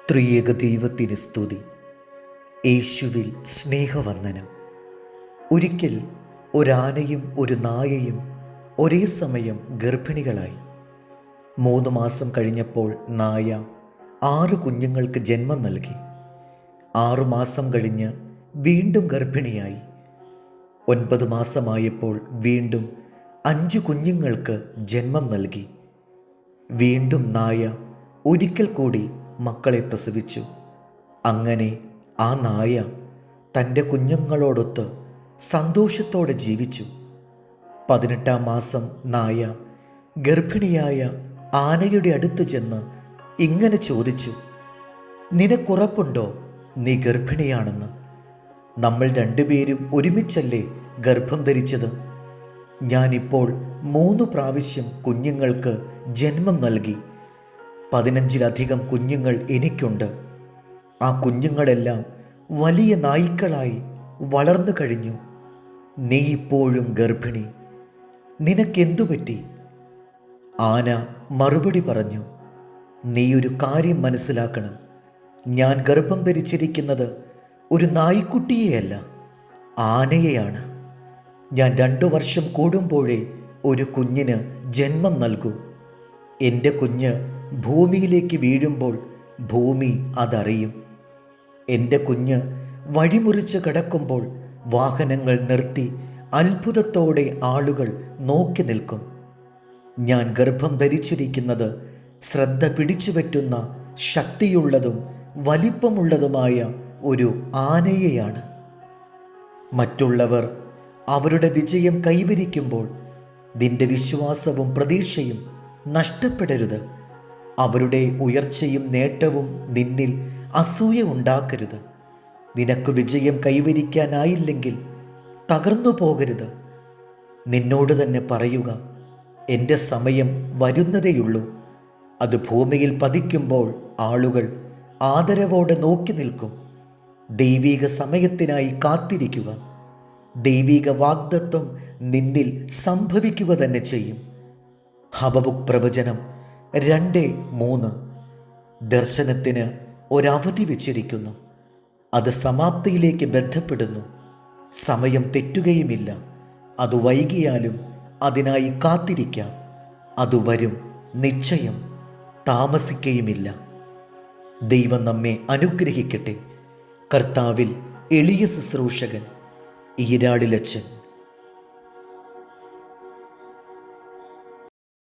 ത്രിയേക ദൈവത്തിന് സ്തുതി. യേശുവിൽ സ്നേഹവന്ദനം. ഒരിക്കൽ ഒരാനയും ഒരു നായയും ഒരേ സമയം ഗർഭിണികളായി. 3 മാസം കഴിഞ്ഞപ്പോൾ നായ 6 കുഞ്ഞുങ്ങൾക്ക് ജന്മം നൽകി. 6 മാസം കഴിഞ്ഞ് വീണ്ടും ഗർഭിണിയായി. 9 മാസമായപ്പോൾ വീണ്ടും 5 കുഞ്ഞുങ്ങൾക്ക് ജന്മം നൽകി. വീണ്ടും നായ ഒരിക്കൽ കൂടി മക്കളെ പ്രസവിച്ചു. അങ്ങനെ ആ നായ തൻ്റെ കുഞ്ഞുങ്ങളോടൊത്ത് സന്തോഷത്തോടെ ജീവിച്ചു. 18-ാം മാസം നായ ഗർഭിണിയായ ആനയുടെ അടുത്ത് ചെന്ന് ഇങ്ങനെ ചോദിച്ചു, നിനക്കുറപ്പുണ്ടോ നീ ഗർഭിണിയാണെന്ന്? നമ്മൾ രണ്ടുപേരും ഒരുമിച്ചല്ലേ ഗർഭം ധരിച്ചത്? ഞാനിപ്പോൾ 3 പ്രാവശ്യം കുഞ്ഞുങ്ങൾക്ക് ജന്മം നൽകി. 15-ലധികം കുഞ്ഞുങ്ങൾ എനിക്കുണ്ട്. ആ കുഞ്ഞുങ്ങളെല്ലാം വലിയ നായ്ക്കളായി വളർന്നു കഴിഞ്ഞു. നീ ഇപ്പോഴും ഗർഭിണി, നിനക്കെന്തു പറ്റി? ആന മറുപടി പറഞ്ഞു, നീ ഒരു കാര്യം മനസ്സിലാക്കണം. ഞാൻ ഗർഭം ധരിച്ചിരിക്കുന്നത് ഒരു നായ്ക്കുട്ടിയെയല്ല, ആനയെയാണ്. ഞാൻ 2 വർഷം കൂടുമ്പോഴേ ഒരു കുഞ്ഞിന് ജന്മം നൽകൂ. എൻ്റെ കുഞ്ഞ് ഭൂമിയിലേക്ക് വീഴുമ്പോൾ ഭൂമി അതറിയും. എൻ്റെ കുഞ്ഞ് വഴിമുറിച്ച് കിടക്കുമ്പോൾ വാഹനങ്ങൾ നിർത്തി അത്ഭുതത്തോടെ ആളുകൾ നോക്കി നിൽക്കും. ഞാൻ ഗർഭം ധരിച്ചിരിക്കുന്നത് ശ്രദ്ധ പിടിച്ചുപറ്റുന്ന ശക്തിയുള്ളതും വലിപ്പമുള്ളതുമായ ഒരു ആനയെയാണ്. മറ്റുള്ളവർ അവരുടെ വിജയം കൈവരിക്കുമ്പോൾ നിന്റെ വിശ്വാസവും പ്രതീക്ഷയും നഷ്ടപ്പെടരുത്. അവരുടെ ഉയർച്ചയും നേട്ടവും നിന്നിൽ അസൂയ ഉണ്ടാക്കരുത്. നിനക്ക് വിജയം കൈവരിക്കാനായില്ലെങ്കിൽ തകർന്നു പോകരുത്. നിന്നോട് തന്നെ പറയുക, എൻ്റെ സമയം വരുന്നതേയുള്ളൂ. അത് ഭൂമിയിൽ പതിക്കുമ്പോൾ ആളുകൾ ആദരവോടെ നോക്കി നിൽക്കും. ദൈവിക സമയത്തിനായി കാത്തിരിക്കുക. ദൈവിക വാഗ്ദത്തം നിന്നിൽ സംഭവിക്കുക തന്നെ ചെയ്യും. ഹബക്കുക്ക് പ്രവചനം 2:3. ദർശനത്തിന് ഒരവധി വെച്ചിരിക്കുന്നു, അത് സമാപ്തിയിലേക്ക് ബന്ധപ്പെടുന്നു. സമയം തെറ്റുകയുമില്ല. അത് വൈകിയാലും അതിനായി കാത്തിരിക്കാം. അത് വരും, നിശ്ചയം, താമസിക്കുകയുമില്ല. ദൈവം നമ്മെ അനുഗ്രഹിക്കട്ടെ. കർത്താവിൽ എളിയ ശുശ്രൂഷകൻ ഈരാളിലച്ചൻ.